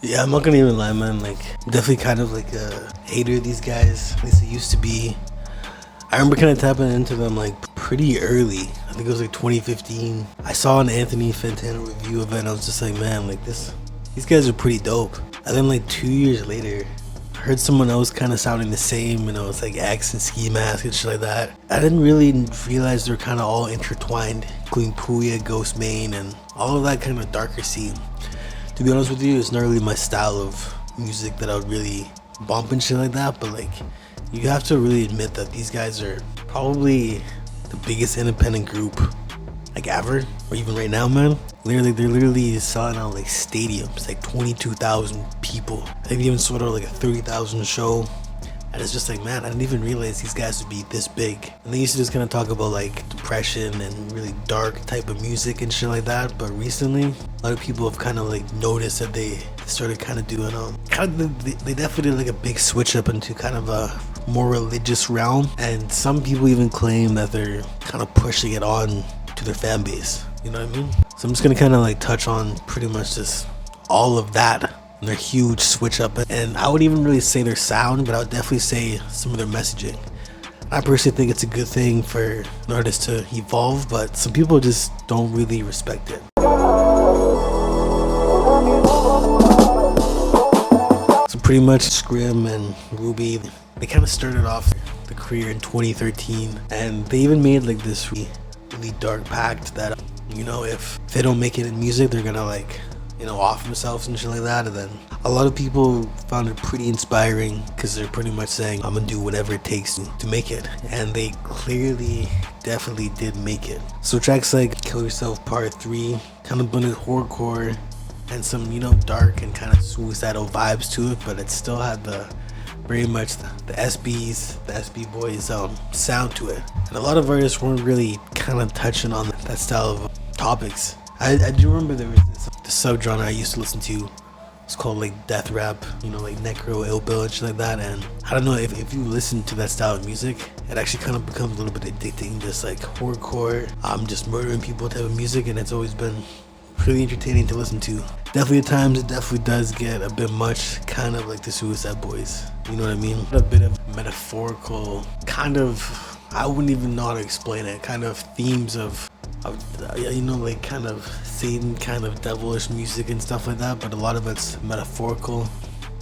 Yeah, I'm not gonna even lie, man. Like, definitely kind of like a hater of these guys. At least it used to be. I remember kind of tapping into them like pretty early. I think it was like 2015. I saw an Anthony Fantano review of it, and I was just like, man, like these guys are pretty dope. And then like 2 years later, I heard someone else kind of sounding the same, you know, it's like X and Ski Mask and shit like that. I didn't really realize they're kind of all intertwined, including Puya, Ghost Main, and all of that kind of darker scene. To be honest with you, it's not really my style of music that I would really bump and shit like that, but like, you have to really admit that these guys are probably the biggest independent group like ever, or even right now, man. They're literally selling out like stadiums, like 22,000 people. I think they even sold out like a 30,000 show. And it's just like, man, I didn't even realize these guys would be this big. And they used to just kind of talk about like depression and really dark type of music and shit like that. But recently, a lot of people have kind of like noticed that they started kind of doing they definitely did like a big switch up into kind of a more religious realm. And some people even claim that they're kind of pushing it on to their fan base. You know what I mean? So I'm just gonna kind of like touch on pretty much just all of that. Their huge switch up, and I would even really say their sound, but I would definitely say some of their messaging. I personally think it's a good thing for an artist to evolve, but some people just don't really respect it. So pretty much Scrim and Ruby, they kind of started off the career in 2013, and they even made like this really dark pact that, you know, if they don't make it in music, they're gonna like, you know, off themselves and shit like that. And then a lot of people found it pretty inspiring because they're pretty much saying, I'm gonna do whatever it takes to make it. And they clearly definitely did make it. So tracks like Kill Yourself Part 3 kind of blended horrorcore and some, you know, dark and kind of suicidal vibes to it, but it still had the very much the SB Boys sound to it. And a lot of artists weren't really kind of touching on that style of topics. I do remember there was this subgenre I used to listen to. It's called like death rap, you know, like necro, ill bill and shit like that. And I don't know, if you listen to that style of music, it actually kind of becomes a little bit addicting, just like horrorcore, just murdering people type of music. And it's always been really entertaining to listen to. Definitely at times it definitely does get a bit much, kind of like the Suicide Boys, you know what I mean? A bit of metaphorical kind of, I wouldn't even know how to explain it, kind of themes of you know, like kind of Satan, kind of devilish music and stuff like that, but a lot of it's metaphorical.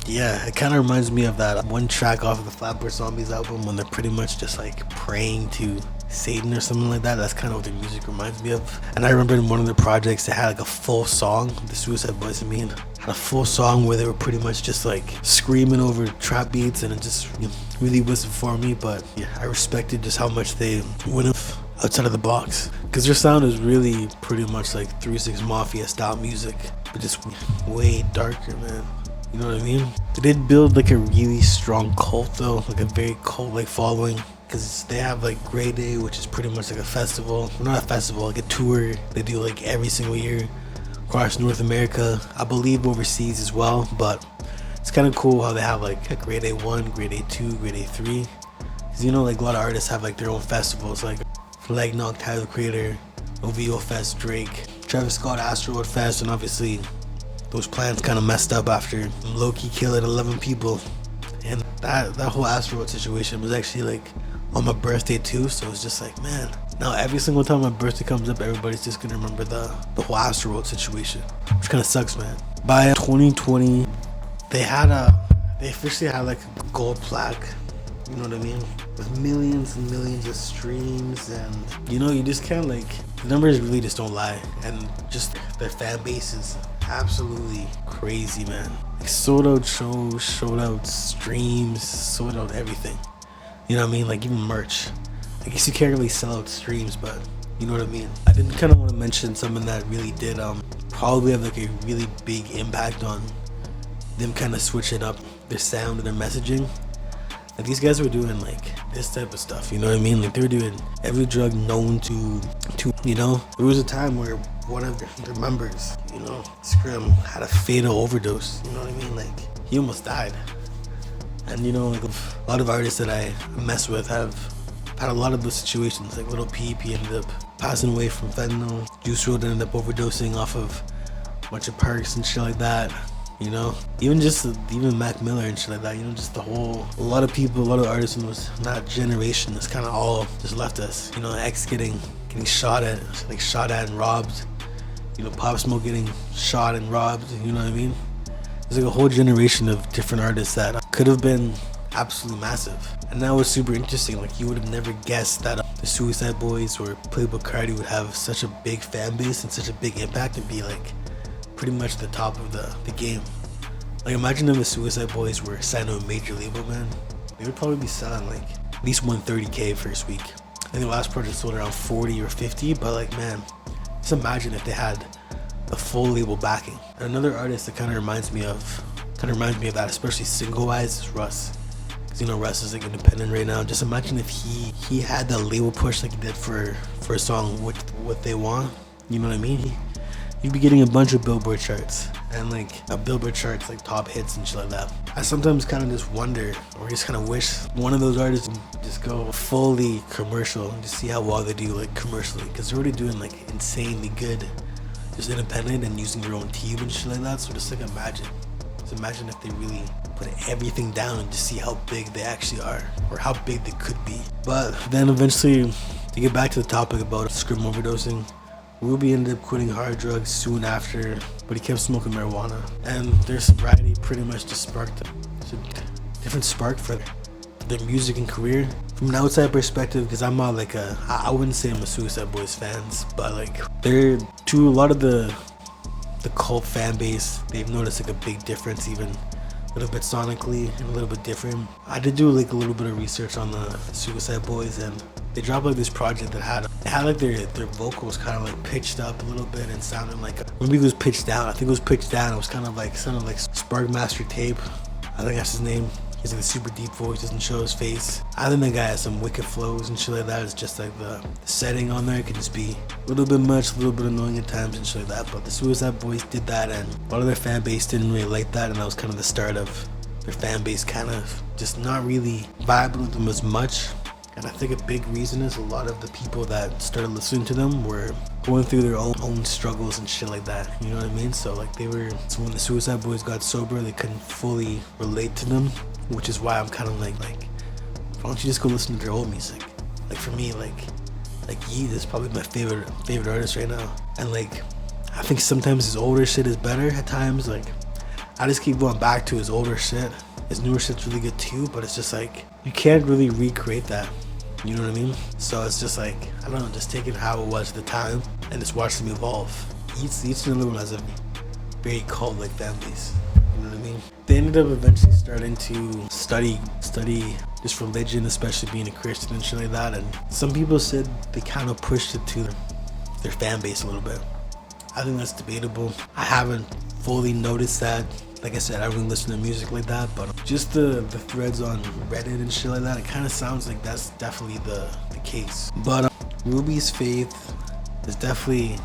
Yeah, it kind of reminds me of that one track off of the Flatbush Zombies album when they're pretty much just like praying to Satan or something like that. That's kind of what their music reminds me of. And I remember in one of their projects they had like a full song, the Suicide Boys had a full song where they were pretty much just like screaming over trap beats, and it just, you know, really wasn't for me. But yeah, I respected just how much they went outside of the box, because their sound is really pretty much like 3 6 Mafia style music, but just way darker, man. You know what I mean? They did build like a really strong cult though, like a very cult like following, because they have like Grey Day, which is pretty much like a festival, well, not a festival, like a tour they do like every single year across North America, I believe overseas as well. But it's kind of cool how they have like a Grey Day 1, Grey Day 2, Grey Day 3, because, you know, like a lot of artists have like their own festivals, like Legnog, Tyler the Creator, OVO Fest, Drake, Travis Scott, Astroworld Fest, and obviously those plans kind of messed up after low-key killing 11 people. And that whole Astroworld situation was actually like on my birthday too, so it's just like, man, now every single time my birthday comes up, everybody's just gonna remember the whole Astroworld situation, which kind of sucks, man. By 2020, they officially had like a gold plaque, you know what I mean, with millions and millions of streams. And you know, you just can't, like, the numbers really just don't lie, and just their fan base is absolutely crazy, man. Like, sold out shows, sold out streams, sold out everything, you know what I mean, like even merch. I guess you can't really sell out streams, but you know what I mean. I did kind of want to mention something that really did probably have like a really big impact on them kind of switching up their sound and their messaging. Like, these guys were doing like this type of stuff, you know what I mean? Like, they were doing every drug known to, you know? There was a time where one of their members, you know, Scrim, had a fatal overdose, you know what I mean? Like, he almost died. And, you know, like a lot of artists that I mess with have had a lot of those situations. Like Lil Peep, he ended up passing away from fentanyl. Juice WRLD ended up overdosing off of a bunch of perks and shit like that. You know, even Mac Miller and shit like that. You know, just a lot of people, a lot of artists in that generation, that's kind of all just left us. You know, X getting shot at and robbed. You know, Pop Smoke getting shot and robbed. You know what I mean? There's like a whole generation of different artists that could have been absolutely massive, and that was super interesting. Like, you would have never guessed that the Suicide Boys or Playboi Carti would have such a big fan base and such a big impact and be like pretty much the top of the game. Like, imagine if the Suicide Boys were signed to a major label, man. They would probably be selling like at least 130K first week. I think the last project sold around 40 or 50, but like, man, just imagine if they had a full label backing. And another artist that kind of reminds me of that, especially single wise, is Russ. Cause you know Russ is like independent right now. Just imagine if he had that label push like he did for a song What They Want. You know what I mean? You'd be getting a bunch of Billboard charts and like Billboard charts, like top hits and shit like that. I sometimes kind of just wonder, or just kind of wish one of those artists would just go fully commercial and just see how well they do like commercially, because they're already doing like insanely good, just independent and using their own team and shit like that. So just like imagine if they really put everything down and just see how big they actually are, or how big they could be. But then eventually, to get back to the topic about Scrim overdosing, Ruby ended up quitting hard drugs soon after, but he kept smoking marijuana, and their sobriety pretty much just sparked a different spark for their music and career. From an outside perspective, because I'm not like I wouldn't say I'm a Suicide Boys fans, but like they're to a lot of the cult fan base, they've noticed like a big difference, even a little bit sonically and a little bit different. I did do like a little bit of research on the Suicide Boys, and they dropped like this project that had like their vocals kind of like pitched up a little bit and sounded like, maybe it was pitched down. I think it was pitched down. It was kind of like sounded like Sparkmaster Tape. I think that's his name. He's like a super deep voice, doesn't show his face. I think that guy has some wicked flows and shit like that. It's just like the setting on there could just be a little bit much, a little bit annoying at times and shit like that. But the Suicide Boys did that, and a lot of their fan base didn't really like that, and that was kind of the start of their fan base kind of just not really vibing with them as much. And I think a big reason is a lot of the people that started listening to them were going through their own struggles and shit like that. You know what I mean? So like so when the Suicide Boys got sober, they couldn't fully relate to them, which is why I'm kind of like, why don't you just go listen to their old music? Like for me, like Yeet is probably my favorite artist right now. And like, I think sometimes his older shit is better at times. Like, I just keep going back to his older shit. His newer shit's really good too, but it's just like, you can't really recreate that. You know what I mean? So it's just like, I don't know, just take it how it was at the time and just watch them evolve. Each another one has a very cult-like fan base. You know what I mean? They ended up eventually starting to study just religion, especially being a Christian and shit like that. And some people said they kind of pushed it to their fan base a little bit. I think that's debatable. I haven't fully noticed that. Like I said, I don't really listen to music like that, but just the threads on Reddit and shit like that, it kind of sounds like that's definitely the case. But Ruby's faith is definitely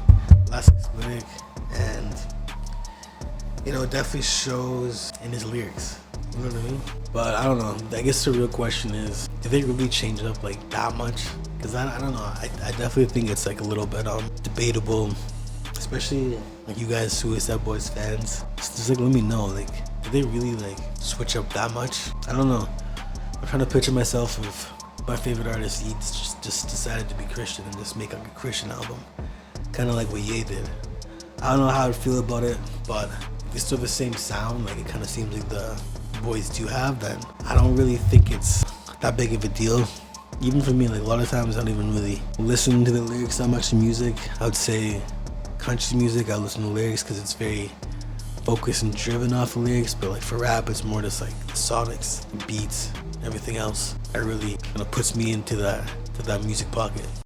less explicit, and you know, it definitely shows in his lyrics. You know what I mean? But I don't know. I guess the real question is, did they really change it up like that much? Because I don't know. I definitely think it's like a little bit debatable. Especially like you guys Suicide Boys fans, just like let me know, like, did they really like switch up that much? I don't know. I'm trying to picture myself of my favorite artist, he just decided to be Christian and just make like a Christian album, kind of like what Ye did. I don't know how I feel about it, but if it's still the same sound, like it kind of seems like the boys do have, then I don't really think it's that big of a deal. Even for me, like a lot of times I don't even really listen to the lyrics that much in music. I would say country music, I listen to lyrics because it's very focused and driven off the lyrics, but like for rap, it's more just like the sonics, the beats, everything else. It really kind of puts me into that music pocket.